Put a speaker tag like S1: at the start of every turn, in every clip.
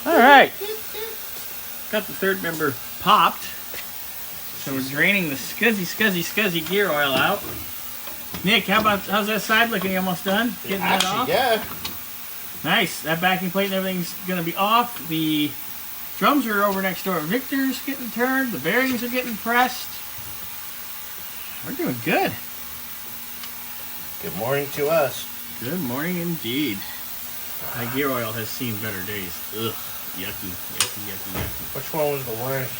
S1: All right. Got the third member popped. So we're draining the scuzzy gear oil out. Nick, how's that side looking? You almost done? Getting that off?
S2: Yeah.
S1: Nice. That backing plate and everything's going to be off. The drums are over next door. Victor's getting turned. The bearings are getting pressed. We're doing good.
S2: Good morning to us.
S1: Good morning indeed. That gear oil has seen better days. Ugh. Yucky.
S2: Which one was the worst?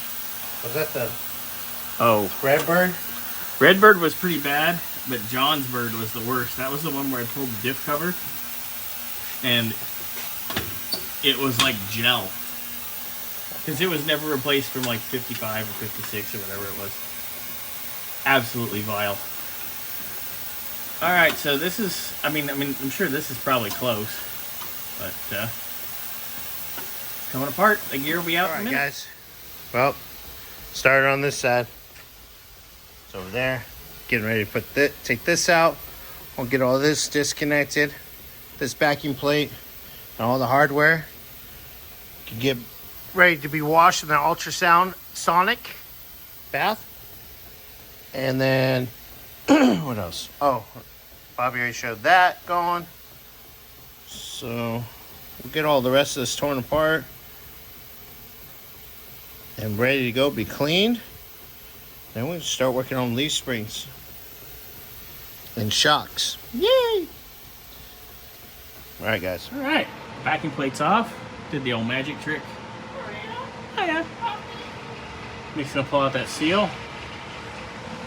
S2: Was that the Redbird?
S1: Redbird was pretty bad, but John's bird was the worst. That was the one where I pulled the diff cover, and it was like gel. Because it was never replaced from like 55 or 56 or whatever it was. Absolutely vile. All right, so this is, I mean, I'm sure this is probably close, but coming apart. The gear will be out in a minute.
S2: Guys. Well, started on this side. It's over there. Getting ready to take this out. We'll get all this disconnected. This backing plate and all the hardware. Can get ready to be washed in the ultrasound sonic bath. And then what else? Oh, Bobby already showed that going. So we'll get all the rest of this torn apart and ready to go, be cleaned. Then we'll start working on leaf springs and shocks. Yay! All right, guys.
S1: All right, backing plate's off. Did the old magic trick. Oh yeah. Nick's gonna pull out that seal.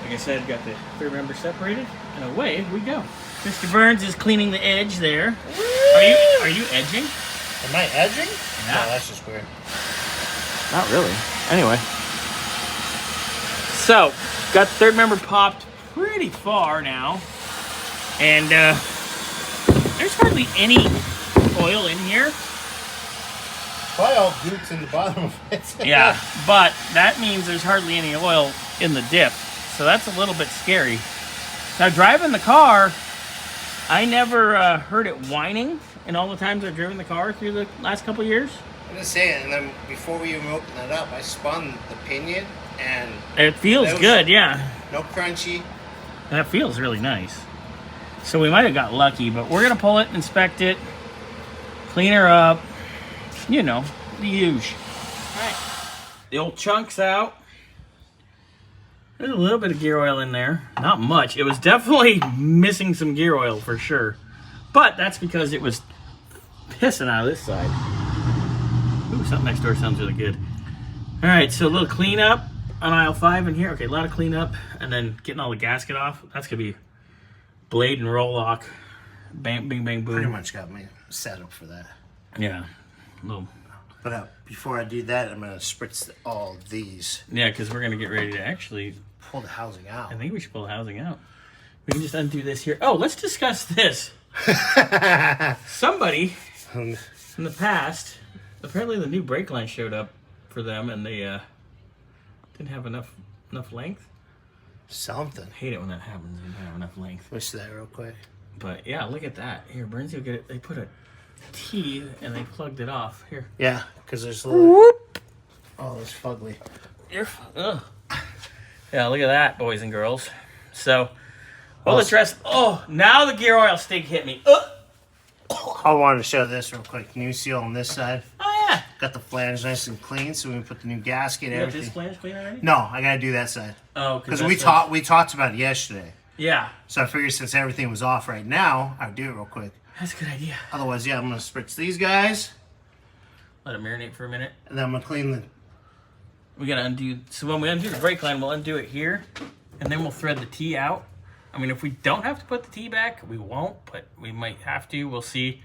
S1: Like I said, got the third member separated, and away we go. Mr. Burns is cleaning the edge there. Are you edging?
S2: Am I edging?
S1: Yeah.
S2: No, that's just weird.
S1: Not really. Anyway. So, got the third member popped pretty far now. And there's hardly any oil in here.
S2: Probably all goots in the bottom of it.
S1: Yeah, but that means there's hardly any oil in the dip. So that's a little bit scary. Now, driving the car, I never heard it whining in all the times I've driven the car through the last couple of years.
S2: I'm just saying, and then before we even opened it up, I spun the pinion, and
S1: it feels good, yeah.
S2: No crunchy.
S1: That feels really nice. So we might have got lucky, but we're going to pull it, inspect it, clean her up. You know, the huge. All right. The old chunk's out. There's a little bit of gear oil in there. Not much. It was definitely missing some gear oil for sure. But that's because it was pissing out of this side. Ooh, something next door sounds really good. All right, so a little cleanup on aisle 5 in here. Okay, a lot of cleanup, and then getting all the gasket off. That's going to be blade and roll lock. Bang, bing, bang, boom.
S2: Pretty much got me set up for that.
S1: Yeah. Little.
S2: But before I do that, I'm going to spritz all these.
S1: Yeah, because we're going to get ready to actually
S2: pull the housing out.
S1: I think we should pull the housing out. We can just undo this here. Oh, let's discuss this. Somebody in the past, apparently the new brake line showed up for them, and they didn't have enough length.
S2: Something.
S1: I hate it when that happens. You don't have enough length.
S2: Push that real quick.
S1: But yeah, look at that. Here, Burns, you'll get it. They put a T and they plugged it off. Here.
S2: Yeah, because there's a little. Whoop. Oh, it's fugly.
S1: Ugh. Yeah, look at that, boys and girls. So, well, let's rest. Oh, now the gear oil stink hit me.
S2: I wanted to show this real quick. New seal on this side.
S1: Oh, yeah.
S2: Got the flange nice and clean, so we can put the new gasket and everything.
S1: You got this flange clean already?
S2: No, I got to do that side.
S1: Oh,
S2: because we talked about it yesterday.
S1: Yeah.
S2: So I figured since everything was off right now, I'd do it real quick.
S1: That's a good idea.
S2: Otherwise, yeah, I'm going to spritz these guys.
S1: Let it marinate for a minute.
S2: And then I'm going to clean the...
S1: We got to undo... So when we undo the brake line, we'll undo it here. And then we'll thread the T out. I mean, if we don't have to put the T back, we won't. But we might have to. We'll see.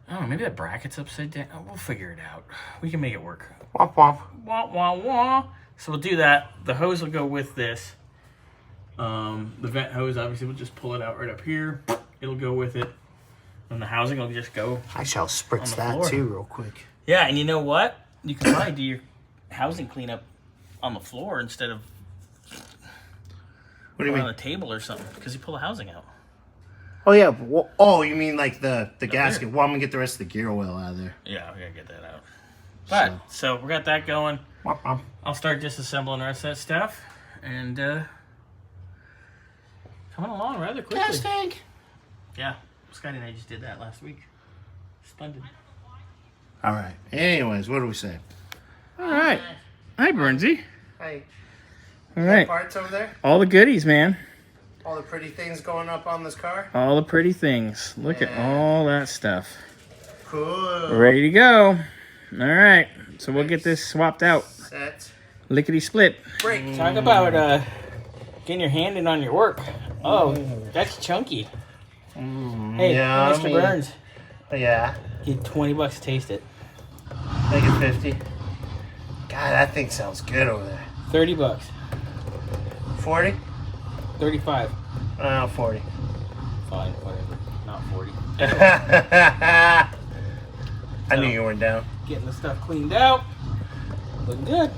S1: I don't know, maybe that bracket's upside down. Oh, we'll figure it out. We can make it work.
S2: Womp womp.
S1: Wah, wah, wah. So we'll do that. The hose will go with this. The vent hose, obviously, we'll just pull it out right up here. It'll go with it. And the housing will just go.
S2: I shall spritz that floor too real quick.
S1: Yeah, and you know what? You can probably do your housing cleanup on the floor instead of
S2: what do you mean?
S1: On a table or something, because you pull the housing out.
S2: Oh, yeah. Oh, you mean like the gasket. Well, I'm going to get the rest of the gear oil out of there.
S1: Yeah, we got to get that out. But, so we got that going. I'll start disassembling the rest of that stuff. And, coming along rather quickly.
S2: Gas tank.
S1: Yeah, Scotty and I just did that last week. Splendid.
S2: All right. Anyways, what do we say?
S1: All right. Hi, Bernsey.
S2: Hey.
S1: All right.
S2: Parts over there?
S1: All the goodies, man.
S2: All the pretty things going up on this car?
S1: All the pretty things. Look at all that stuff.
S2: Cool.
S1: Ready to go. All right. So we'll get this swapped out.
S2: Set.
S1: Lickety split.
S2: Break.
S1: Talk about getting your hand in on your work. Oh, that's chunky. Hey,
S2: yummy.
S1: Mr. Burns.
S2: Yeah.
S1: Get $20 to taste it.
S2: Make it 50. God, that thing sounds good over there.
S1: $30.
S2: 40?
S1: 35.
S2: 40.
S1: Fine, whatever. Not 40.
S2: I knew you weren't down.
S1: Getting the stuff cleaned out. Looking good.